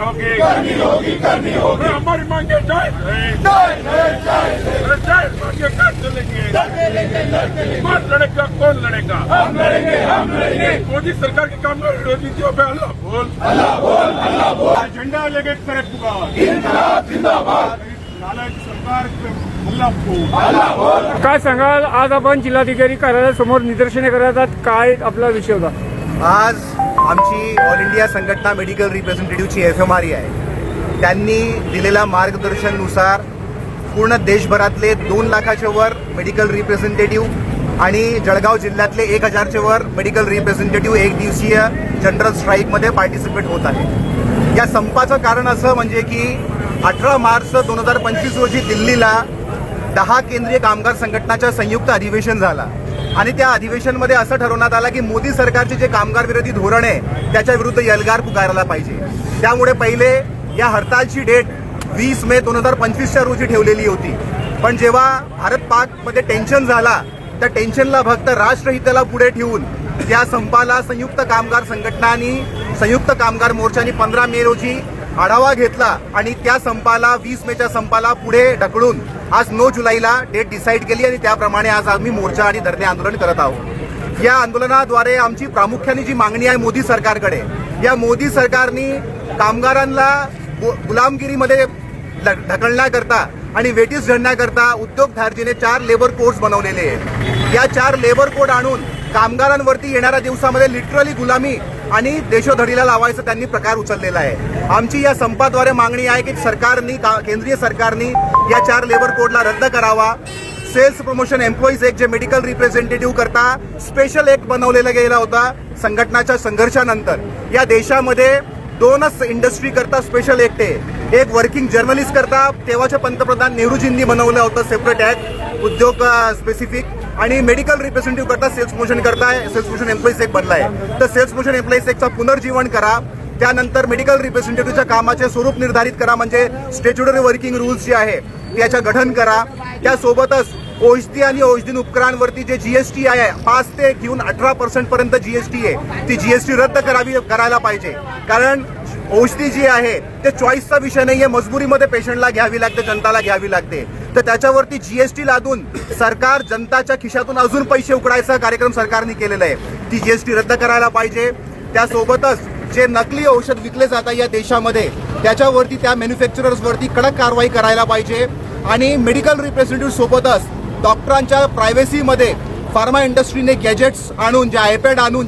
होगी करनी होगी हमारी मांगे जय मांगे कर चलेंगे कौन लड़ेगा हम लड़ेंगे मोदी सरकार की कामगार नीतियों पे अल्लाह बोल झंडा लेके करे पुकार जिंदाबाद सरकार काय सांगाल? आज आपण जिल्हाधिकारी कार्यालयासमोर निदर्शने करतात, काय आपला विषय होता? आज आमची ऑल इंडिया संघटना मेडिकल रिप्रेझेंटेटिव्हची FMRE आहे. त्यांनी दिलेल्या मार्गदर्शनानुसार पूर्ण देशभरातले 2 लाखाच्या वर मेडिकल रिप्रेझेंटेटिव्ह आणि जळगाव जिल्ह्यातले 1000चे वर मेडिकल रिप्रेझेंटेटिव्ह एक दिवसीय जनरल स्ट्राईकमध्ये पार्टिसिपेट होत आहे. या संपाचं कारण असं म्हणजे की 18 मार्च 2025 रोजी दिल्लीला 10 केंद्रीय कामगार संघटनाच्या संयुक्त अधिवेशन झाला आणि त्या अधिवेशनमध्ये असं ठरवण्यात आलं की मोदी सरकारचे जे कामगार विरोधी धोरण आहे त्याच्या विरुद्ध एल्गार पुकारायला पाहिजे. त्यामुळे पहिले या हरतालची डेट 20 मे 2025च्या रोजी ठेवलेली होती. पण जेव्हा भारत पाकमध्ये टेन्शन झाला त्या टेन्शनला फक्त राष्ट्रहिताला पुढे ठेवून त्या संपाला संयुक्त कामगार संघटनांनी संयुक्त कामगार मोर्चाने 15 मे रोजी आढावा घेतला आणि त्या संपाला 20 मेच्या संपाला पुढे ढकलून आज 9 जुलैला डेट डिसाईड केली आणि त्याप्रमाणे आज आम्ही मोर्चा आणि धरणे आंदोलन करत आहोत. या आंदोलनाद्वारे आमची प्रामुख्याने जी मागणी आहे मोदी सरकारकडे, या मोदी सरकारने कामगारांना गुलामगिरीमध्ये ढकलण्याकरता आणि वेटीस झडण्याकरता उद्योगधारजीने 4 लेबर कोड्स बनवलेले आहेत. या 4 लेबर कोड आणून कामगारांवरती येणाऱ्या दिवसामध्ये लिटरली गुलामी आणि देशोधडीला लावायचं त्यांनी प्रकार उचललेला आहे. आमची या संपाद्वारे मागणी आहे की सरकारनी केंद्रीय सरकारनी या 4 लेबर कोडला रद्द करावा. सेल्स प्रमोशन एम्प्लॉईज एक जे मेडिकल रिप्रेझेंटेटिव्ह करता स्पेशल एक्ट बनवलेला गेला होता संघटनाच्या संघर्षानंतर. या देशामध्ये 2च इंडस्ट्री करता स्पेशल एक्ट आहे. एक वर्किंग जर्नलिस्ट करता तेव्हाचे पंतप्रधान नेहरूजींनी बनवलं होतं सेपरेट ऍक्ट उद्योग स्पेसिफिक, आणि मेडिकल रिप्रेझेंटेटिव्ह करता सेल्स प्रमोशन करताय सेल्स प्रमोशन एम्प्लॉईज एक बनलाय. तर सेल्स प्रमोशन एम्प्लॉईज एकचा पुनर्जीवन करा. त्यानंतर मेडिकल रिप्रेझेंटेटिव्हच्या कामाचे स्वरूप निर्धारित करा, म्हणजे स्टॅच्युटरी वर्किंग रूल्स जे आहे त्याचं गठन करा. त्यासोबतच औषधी आणि औषधी उपकरणांवरती जे GST आहे 5 ते घेऊन 18% पर्यंत GST आहे, ती GST रद्द करायला पाहिजे. कारण औषधी जी आहे ते चॉईसचा विषय नाहीये, मजबुरीमध्ये पेशंटला घ्यावी लागते, जनताला घ्यावी लागते. तर त्याच्यावरती GST लादून सरकार जनताच्या खिशातून अजून पैसे उकडायचा कार्यक्रम सरकारने केलेला आहे, ती GST रद्द करायला पाहिजे. त्यासोबतच जे नकली औषध विकले जातात या देशामध्ये त्याच्यावरती त्या मॅन्युफॅक्चरर्सवरती कडक कारवाई करायला पाहिजे. आणि मेडिकल रिप्रेझेंटेटिव्ह सोबतच डॉक्टरांच्या प्रायव्हसीमध्ये फार्मा इंडस्ट्रीने गॅजेट्स आणून जे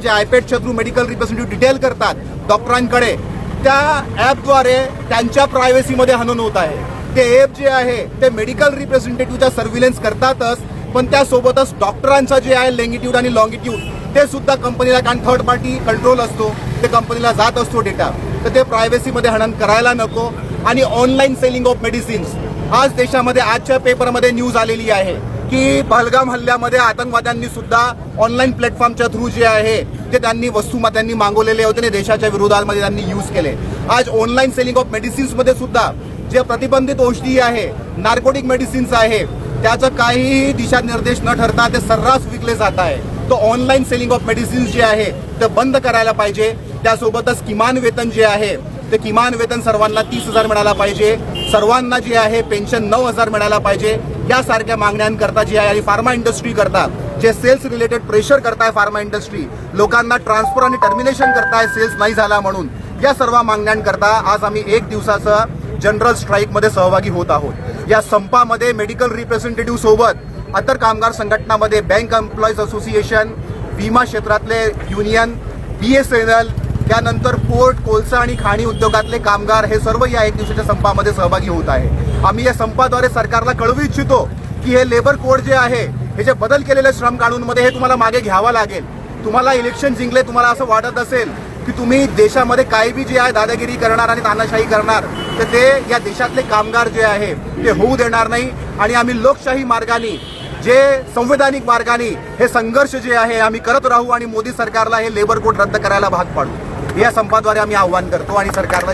आयपॅडच्या थ्रू मेडिकल रिप्रेझेंटेटिव्ह डिटेल करतात डॉक्टरांकडे, त्या ॲपद्वारे त्यांच्या प्रायव्हसीमध्ये हनन होत आहे. ते ॲप जे आहे ते मेडिकल रिप्रेझेंटेटिव्हचा सर्व्हिलन्स करतातच, पण त्यासोबतच डॉक्टरांचं जे आहे लेंगिट्यूड आणि लॉंगिट्यूड ते सुद्धा कंपनीला, कारण थर्ड पार्टी कंट्रोल असतो, ते कंपनीला जात असतो डेटा, तर ते प्रायव्हसीमध्ये हनन करायला नको. आणि ऑनलाईन सेलिंग ऑफ मेडिसिन्स, आज देशामध्ये आजच्या पेपरमध्ये न्यूज आलेली आहे की पहलगाम हल्ल्यामध्ये आतंकवाद्यांनी सुद्धा ऑनलाईन प्लॅटफॉर्मच्या थ्रू जे आहे ते त्यांनी त्यांनी मागवलेले होते आणि देशाच्या विरोधामध्ये त्यांनी यूज केले. आज ऑनलाईन सेलिंग ऑफ मेडिसिन्समध्ये सुद्धा जे प्रतिबंधित औषधी आहे, नार्कोटिक मेडिसिन्स आहे, त्याचं काहीही दिशानिर्देश न ठरता ते सर्रास विकले जात आहे. तो ऑनलाईन सेलिंग ऑफ मेडिसिन्स जे आहे ते बंद करायला पाहिजे. त्यासोबतच किमान वेतन जे आहे ते किमान वेतन सर्वांना 30,000 मिळायला पाहिजे. सर्वांना जे आहे पेन्शन 9,000 मिळायला पाहिजे. यासारख्या मागण्यांकरता जे आहे, आणि फार्मा इंडस्ट्री करता जे सेल्स रिलेटेड प्रेशर करताय फार्मा इंडस्ट्री, लोकांना ट्रान्सफर आणि टर्मिनेशन करताय सेल्स नाही झाला म्हणून, या सर्व मागण्यांकरता आज आम्ही 1 दिवसाचं जनरल स्ट्राईकमध्ये सहभागी होत आहोत. या संपामध्ये मेडिकल रिप्रेझेंटेटिव्ह सोबत इतर कामगार संघटनामध्ये बँक एम्प्लॉईज असोसिएशन, विमा क्षेत्रातले युनियन, BSNL, त्यानंतर पोर्ट, कोळसा आणि खाणी उद्योगातले कामगार हे सर्व या 1 दिवसाच्या संपामध्ये सहभागी होत आहे. आम्ही या संपाद्वारे सरकारला कळवू इच्छितो की हे लेबर कोड जे आहे, हे जे बदल केलेले श्रम कानूनमध्ये, हे तुम्हाला मागे घ्यावा लागेल. तुम्हाला इलेक्शन जिंकले, तुम्हाला असं वाटत असेल की तुम्ही देशामध्ये काही बी जे आहे दादागिरी करणार आणि तानाशाही करणार, तर ते या देशातले कामगार जे आहे ते होऊ देणार नाही. आणि आम्ही लोकशाही मार्गाने, जे संवैधानिक मार्गाने हे संघर्ष जे आहे आम्ही करत राहू आणि मोदी सरकारला हे लेबर कोड रद्द करायला भाग पाडू. या संपाद्वारे आम्ही आव्हान करतो आणि सरकारला